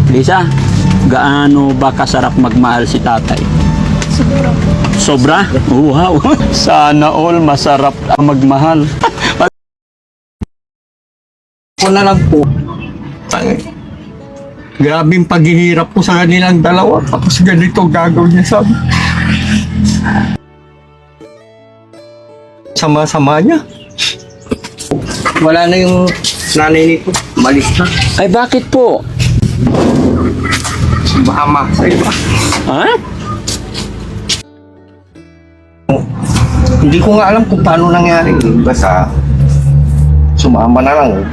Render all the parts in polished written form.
Lisa, gaano ba kasarap magmahal si tatay? Sobra po. Sobra? Wow! Sana all masarap ang magmahal. Ako na lang po. Grabing paghihirap ko sa kanilang dalawa. Tapos ganito gagawin niya sa amin. Sama-sama niya. Wala na yung nanay nito. Malis na. Ay, bakit po? Bahama sa iba. Ha? Hindi ko nga alam kung paano nangyari. Basta sumama na lang.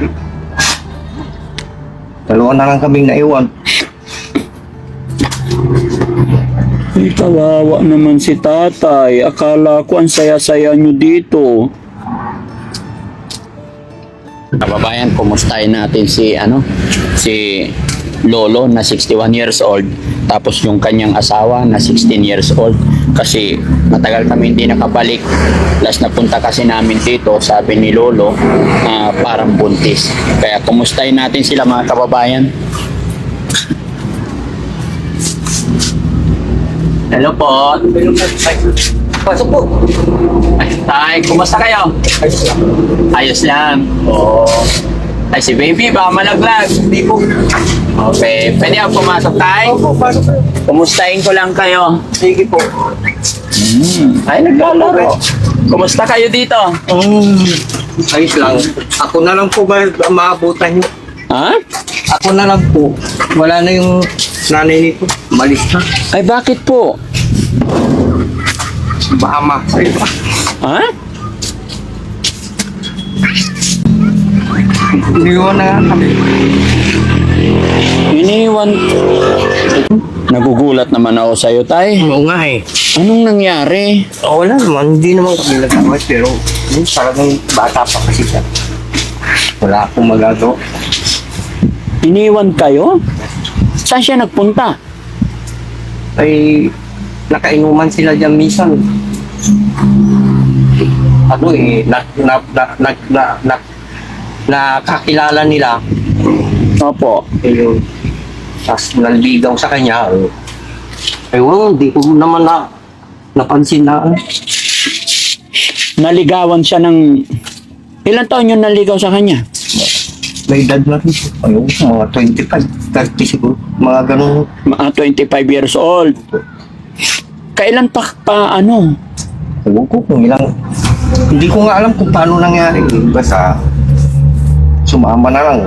Dalawa na lang kaming naiwan. Ay, kawawa naman si tatay. Akala ko ang saya-saya nyo dito. Kababayan, kumustahin natin si Lolo na 61 years old, tapos yung kanyang asawa na 16 years old, kasi matagal kami hindi nakabalik. Last na punta kasi namin dito, sabi ni Lolo, parang buntis. Kaya kumustahin natin sila, mga kababayan. Hello po. Pasok po. Ay, tay, kumusta kayo? Ayos lang. Oo. Ay, si baby, baka malaglag. Hindi po. Okay, pwede ako pumasok, tay? Opo, pasok po. Kumustahin ko lang kayo. Sige po. Ay, naglalaro. Kumusta kayo dito? Ayos lang. Ako na lang po ba maabutan niyo? Ha? Ako na lang po. Wala na yung nanay nito. Malis na. Ay, bakit po? Bahama sa iba. Ha? Iniwan na nga kami. Iniwan. Nagugulat naman ako sa'yo, tay. Oo nga eh. Anong nangyari? Wala naman. Hindi naman kami nagkakawat. Pero talagang bata pa kasi siya. Wala akong magagawa. Iniwan kayo? Saan siya nagpunta? Ay nakainuman sila dyan minsan. Ano eh, nakakilala nila. Opo. Ayun. Tapos naligaw sa kanya. Ayun, di ko naman napansin na. Naligawan siya ng... Ilang taon yung naligaw sa kanya? May edad na rin. Ayun, mga 25, 30 siguro. Mga ganun. Mga 25 years old. Kailan pa ano? Ewan ko kung ilang. Hindi ko nga alam kung paano nangyari. Basta sumama na lang.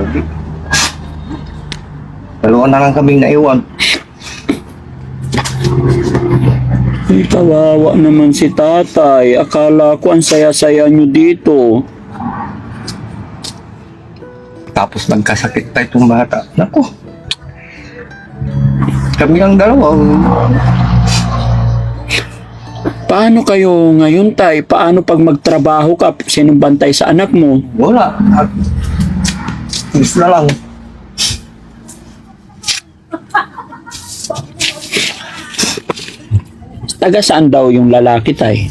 Dalawa na lang kaming naiwan. Ay, kawawa naman si tatay. Akala ko ang saya-saya nyo dito. Tapos nagkasakit pa itong bata. Naku. Kami lang dalawa. Paano kayo ngayon, tay? Paano pag magtrabaho ka? Sinong bantay sa anak mo? Wala. Miss na lang. Taga saan daw yung lalaki, tay?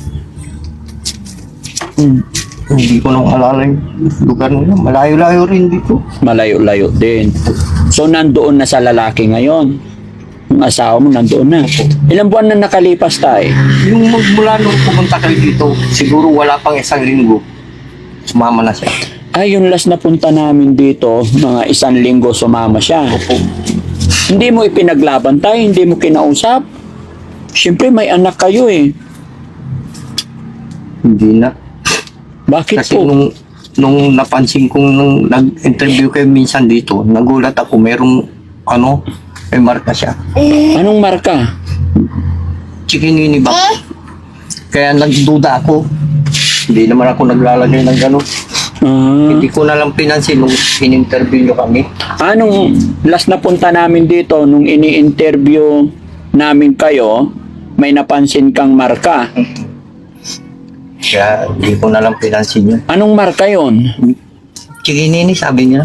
Hindi ko nang alala yung lugar nila. Malayo-layo rin dito. Malayo-layo din. So, nandoon na sa lalaki ngayon. Yung asawa mo nandoon na. Ilang buwan na nakalipas, tay? Yung magmula nung pumunta kayo dito, siguro wala pang isang linggo. Sumama na siya. Ay, yung last na punta namin dito, mga 1 linggo sumama siya. Hindi mo ipinaglaban, tay? Hindi mo kinausap? Siyempre, may anak kayo eh. Hindi na. Bakit Kasi po? nung napansin kong nung nag-interview kayo minsan dito, nagulat ako, merong may marka siya. Anong marka? Chikinini ba? Kaya nagduda ako. Hindi naman ako naglalagay ng gano'n. Hindi ko na lang pinansin nung in-interview nyo kami. Anong last na punta namin dito, nung ini-interview namin kayo, may napansin kang marka. Kaya hindi ko na lang pinansin yun. Anong marka yon? Chikinini, sabi niya.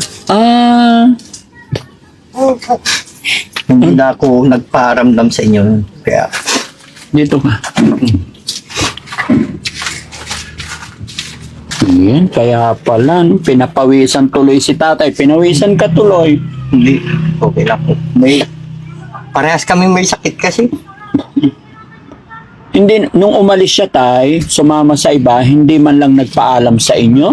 Hindi na ako nagparamdam sa inyo. Kaya Dito ka. Yan, kaya pala, no? Pinapawisan tuloy si tatay. Pinawisan ka tuloy. Hindi. Okay lang po. Parehas kami may sakit kasi. Hindi, nung umalis siya tay, sumama sa iba, hindi man lang nagpaalam sa inyo?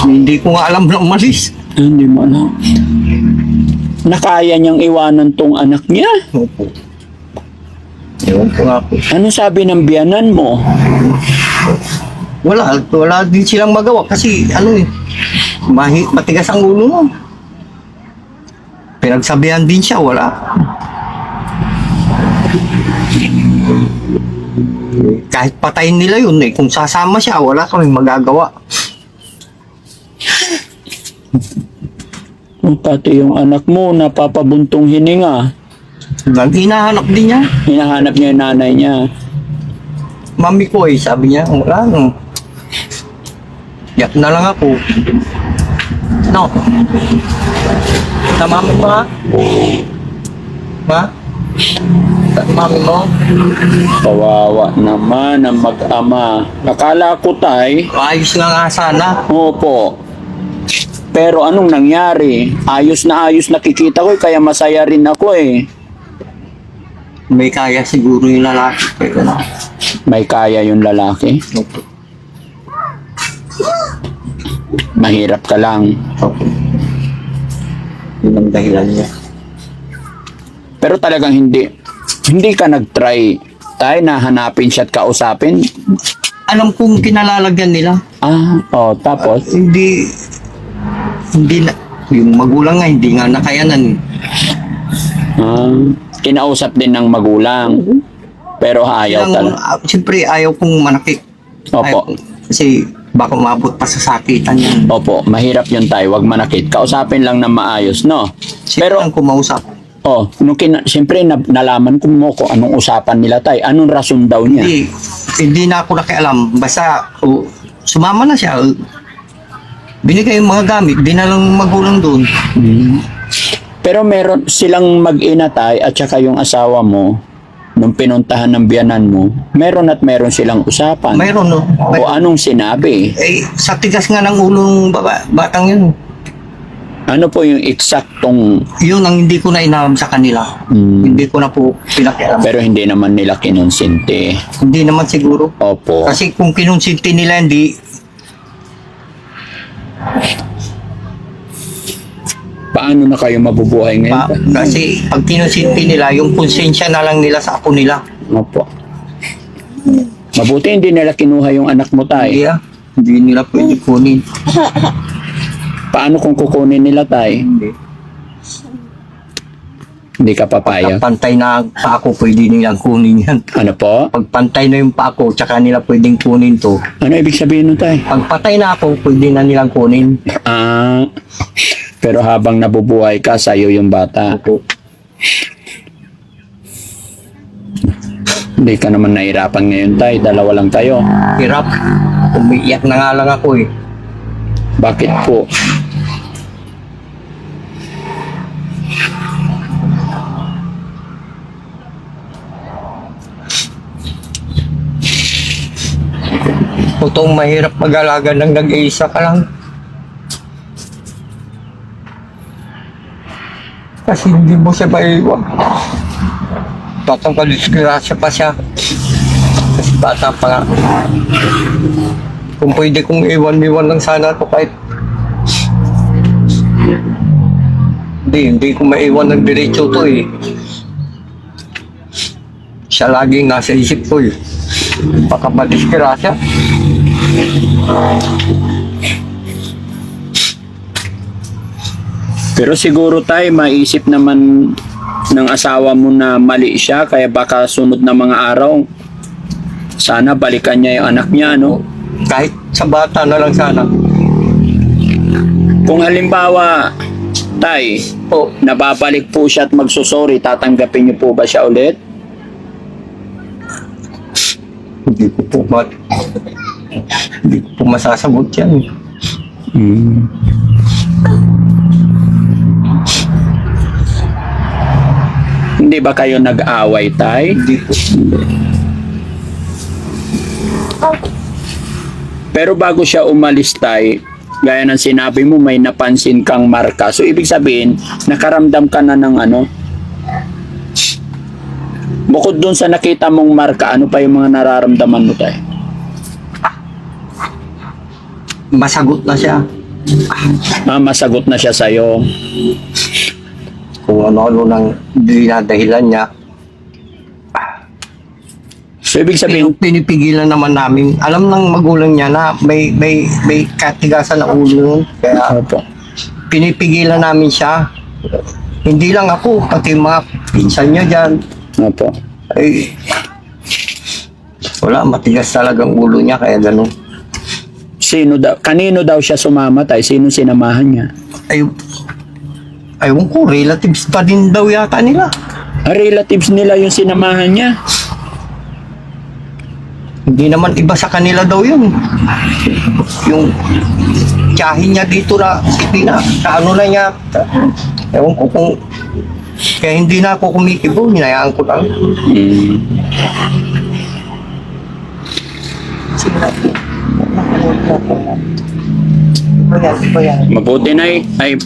Hindi ko nga alam na umalis. Hindi mo alam. Nakaya niyang iwanan tong anak niya? Opo. Ewan ko nga po. Ano sabi ng biyanan mo? Wala din silang magawa kasi matigas ang ulo mo. Pinagsabihan din siya, wala. Kahit patayin nila yun kung sasama siya, wala kaming magagawa. Pati yung anak mo, napapabuntong hininga. Hinahanap din niya. Hinahanap niya yung nanay niya. Mami ko sabi niya, wala yak na lang ako. No. Mami mo ha? Ha? Mami mo? Kawawa naman ang mag-ama. Akala ko tay, Ayos nga sana. opo. Pero anong nangyari? Ayos na nakikita ko kaya masaya rin ako eh. May kaya siguro yung lalaki. Pero May kaya yung lalaki. Opo. Mahirap ka lang. Opo. Yun ang dahilan niya. Pero talagang hindi ka nag-try tayo na hanapin siya at kausapin. Alam kong kinalalagyan nila. Tapos Hindi na. Yung magulang nga, hindi nga nakayanan. kinausap din ng magulang. Pero ayaw talaga. Siyempre, ayaw kong manakit. Opo. Kasi baka umabot pa sa sakitan yan. Opo, mahirap yun tayo, wag manakit. Kausapin lang na maayos, no? Pero Pero ang kumausap. siyempre nalaman ko mo kung anong usapan nila tayo. Anong rason daw niya? Hindi na ako nakialam. Basta sumama na siya. Binigay yung mga gamit, dinalang magulang doon. Pero meron silang mag-ina tay at saka yung asawa mo nung pinuntahan ng biyanan mo, meron silang usapan. Mayroon, no? O anong sinabi? Sa tigas nga ng ulong batang yun. Ano po yung eksaktong Yun ang hindi ko na inalam sa kanila. Hindi ko na po pinakialam. pero hindi naman nila kinonsinti. Hindi naman siguro. Opo. Kasi kung kinonsinti nila, hindi. Paano na kayo mabubuhay ngayon? Kasi pag kinonsinti nila, yung konsensya na lang nila sa ako nila. Opo. Mabuti hindi nila kinuha yung anak mo tayo. Hindi nila pwede kunin. Paano kung kukunin nila tayo? Hindi ka papayag. Pagpantay na pa ako, pwede nilang kunin yan. Ano po? Pagpantay na yung pa ako, tsaka nila pwedeng kunin to. Ano ibig sabihin nun tayo? Pagpatay na ako, pwede na nilang kunin. Pero habang nabubuhay ka, sa'yo yung bata. Opo. Hindi ka naman nahirapan ngayon tayo. Dalawa lang tayo. Hirap. Umiiyak na nga lang ako eh. Bakit po? Totoong mahirap mag-alaga ng nag-iisa ka lang. Kasi hindi mo siya maiwan. Batang kadisgrasya pa siya. Kasi bata pa nga. Kung pwede kong iwan lang sana ito kahit hindi ko maiwan ng diretso to eh. Siya laging nasa isip ko eh. Baka madisgrasya. Pero siguro tayo maisip naman ng asawa mo na mali siya kaya baka sunod na mga araw sana balikan niya yung anak niya, no? Kahit sa bata na lang sana. Kung halimbawa tay, nababalik po siya at magsusorry, tatanggapin niyo po ba siya ulit? Hindi ko po masasagot yan. Hindi ba kayo nag-away tay? Hindi po. Pero bago siya umalis tay, gaya ng sinabi mo, may napansin kang marka. So, ibig sabihin, nakaramdam ka na ng ano? Bukod dun sa nakita mong marka, ano pa yung mga nararamdaman mo tayo? Masagot na siya. Masagot na siya sa'yo. Kung ano-ano nang dinadahilan niya. So, ibig sabihin, Pinipigilan naman namin. Alam ng magulang niya na may katigasan ng ulo nun. Kaya opo. pinipigilan namin siya. Hindi lang ako, pati mga pinsan niya dyan. Opo. Ay, wala, matigas talagang ulo niya, kaya gano'n. Kanino daw siya sumama tayo? Sino sinamahan niya? Ay, ayun ko, relatives pa din daw yata nila. Relatives nila yung sinamahan niya. Hindi naman iba sa kanila daw yun. Yung tiyahin niya dito na, kaano na niya. Ewan ko kung, kaya hindi na ako kumikibo, hinayaan ko lang.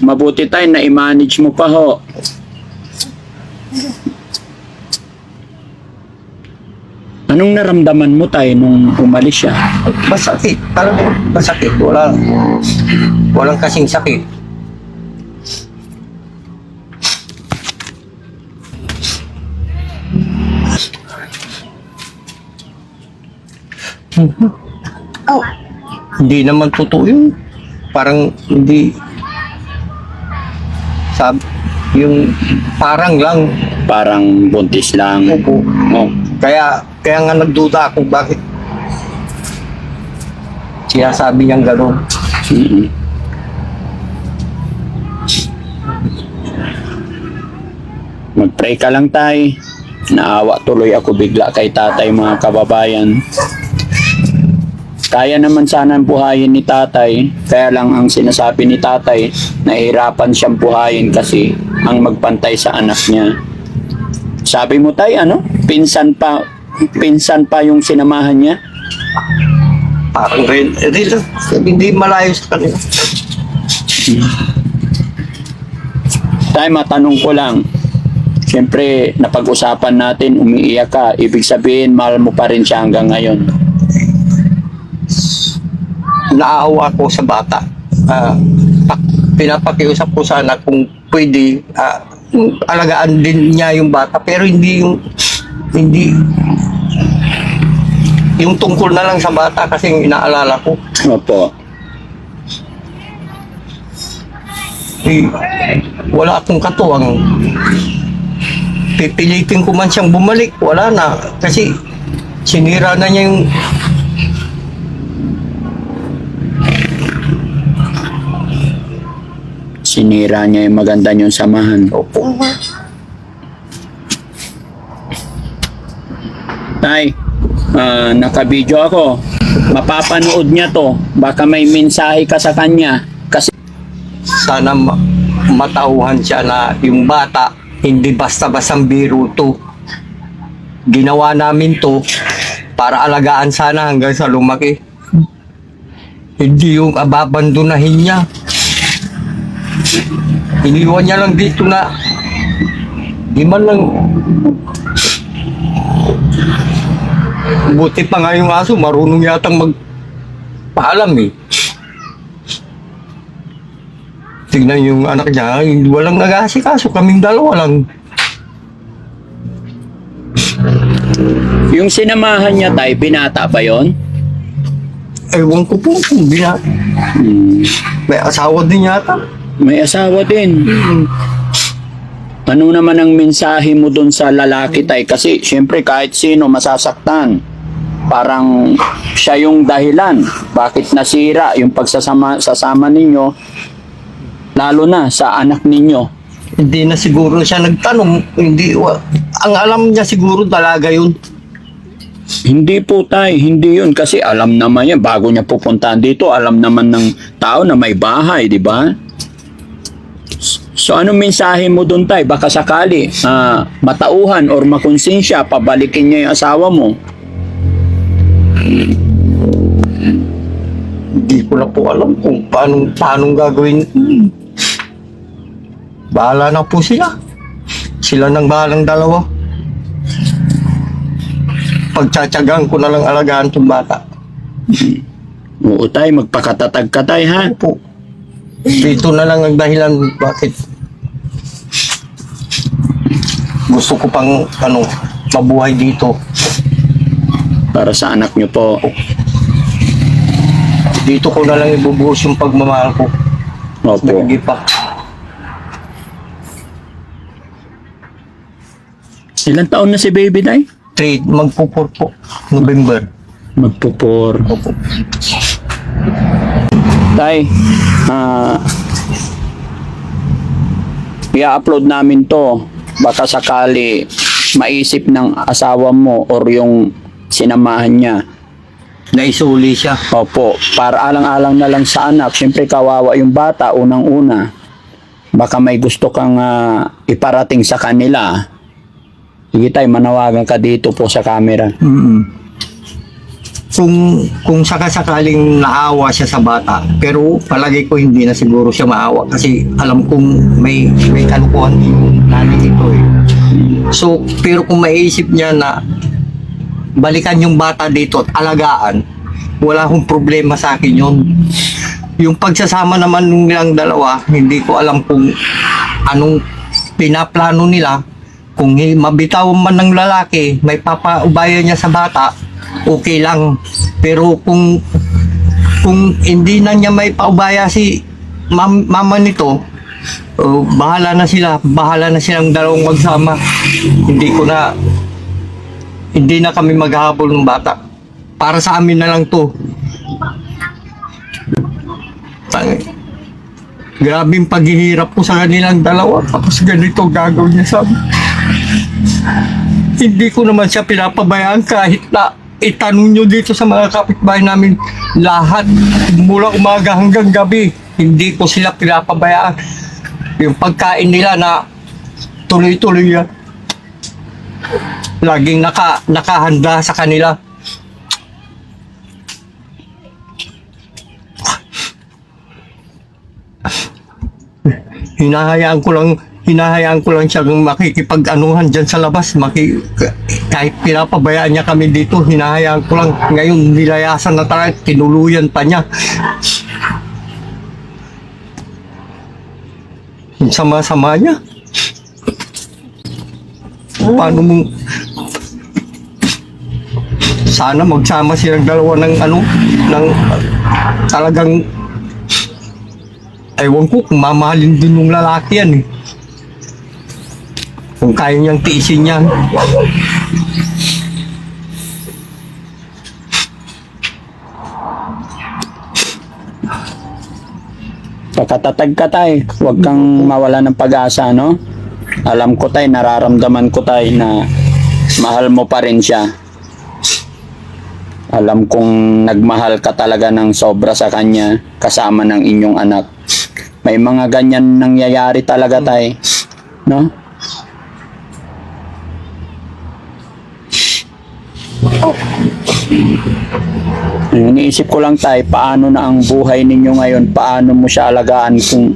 Mabuti tayo na i-manage mo pa ho. Anong naramdaman mo tayo nung umalis siya? Masakit, parang masakit. Walang kasing sakit. Hindi naman totoo yun. Parang hindi. Yung parang lang. Parang buntis lang. Opo. Oh. Kaya nga nagduda ako bakit sinasabi niyang gano'n. Mm-mm. Mag-pray ka lang tay. Naawa tuloy ako bigla kay tatay, mga kababayan. Kaya naman sana buhayin ni tatay, kaya lang ang sinasabi ni tatay, nahihirapan siyang buhayin kasi ang magpantay sa anak niya. Sabi mo tay, ano? Pinsan pa yung sinamahan niya? Parang hindi malayo sa kanila. Tay, matanong ko lang. Siyempre, napag-usapan natin, umiiyak ka. Ibig sabihin, mahal mo pa rin siya hanggang ngayon. Naawa ko sa bata. Pinapakiusap ko sana kung pwede alagaan din niya yung bata, pero hindi yung tungkol na lang sa bata kasi yung inaalala ko. Opo. Wala akong katuwang. Pipilitin ko man siyang bumalik, wala na. Kasi sinira na niya yung Sinira niya yung maganda niyong samahan. opo. Tay, naka-video ako. Mapapanood niya to. Baka may mensahe ka sa kanya. Kasi Sana matauhan siya na yung bata, hindi basta-bastang biro to. Ginawa namin to para alagaan sana hanggang sa lumaki. Hindi yung ababandonahin niya. Iniwan niya lang dito na di man lang. Buti pa nga yung aso, marunong yatang magpaalam eh. Tignan yung anak niya, walang nag-aasikaso, kaming dalawa lang. yung sinamahan niya tay, binata ba yon? Ewan ko po kung may asawa din yata. May asawa din. Ano naman ang mensahe mo dun sa lalaki tay? Kasi syempre kahit sino masasaktan. Parang siya yung dahilan. Bakit nasira yung sasama ninyo? Lalo na sa anak ninyo. Hindi na siguro siya nagtanong. Ang alam niya siguro talaga yun. Hindi po tay, hindi yun. Kasi alam naman yan, bago niya pupuntahan dito, alam naman ng tao na may bahay, di ba? So anong mensahe mo dun tay? Baka sakali matauhan or makonsensya, pabalikin niya yung asawa mo. Hindi Hindi ko na po alam kung paano gagawin. Bahala na po sila. Sila nang bahalang dalawa. Pagtsatsagaan ko na lang alagaan itong bata. Oo tay, magpakatatag ka tay ha. Po. Dito na lang ang dahilan bakit gusto ko pang mabuhay dito. Para sa anak nyo po. Dito ko na lang ibubuhos yung pagmamahal ko. Opo. Nagiging pa. Ilang taon na si baby tay? Magpupur po. November. Magpupor. Opo. Tay, i-upload namin to. Baka sakali maisip ng asawa mo or yung sinamahan niya. Naisuli siya. Opo, para alang-alang na lang sa anak. Siyempre kawawa yung bata, unang-una. Baka may gusto kang iparating sa kanila. Sige tay, manawagan ka dito po sa camera. Kung sakasakaling naawa siya sa bata, pero palagi ko hindi na siguro siya maawa kasi alam kong may kalukuhan yung nanay nito eh. So, pero kung maiisip niya na balikan yung bata dito at alagaan, wala akong problema sa akin yun. Yung pagsasama naman nilang dalawa, hindi ko alam kung anong pinaplano nila. Kung mabitawan man ng lalaki, may papaubayan niya sa bata, okay lang. Pero kung hindi na niya may paubaya si mama nito, bahala na sila. Bahala na silang dalawang magsama. Hindi na kami maghahabol ng bata. Para sa amin na lang to. Grabing paghihirap ko sa kanilang dalawa. Tapos ganito gagawin niya sa amin. Hindi ko naman siya pinapabayaan kahit na itanong nyo dito sa mga kapitbahay namin lahat mula umaga hanggang gabi. Hindi ko sila pinapabayaan. Yung pagkain nila na tuloy-tuloy yan. Laging nakahanda sa kanila. Hinahayaan ko lang siyang makikipag-anuhan dyan sa labas. Kahit pinapabayaan niya kami dito, hinahayaan ko lang. Ngayon, nilayasan na talaga, tinuluyan pa niya. Yung sama-sama niya. Paano mo... Sana magsama silang dalawa ng talagang... Ewan ko kung mamahalin din yung lalaki yan eh. Kung kaya niyang tiisin yan. Pagkatatag ka tay, huwag kang mawala ng pag-asa, no? Alam ko tay, nararamdaman ko tay na mahal mo pa rin siya. Alam kong nagmahal ka talaga ng sobra sa kanya kasama ng inyong anak. May mga ganyan nangyayari talaga tay, no? Iniisip ko lang tay, paano na ang buhay ninyo ngayon? Paano mo siya alagaan kung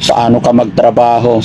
paano ka magtrabaho?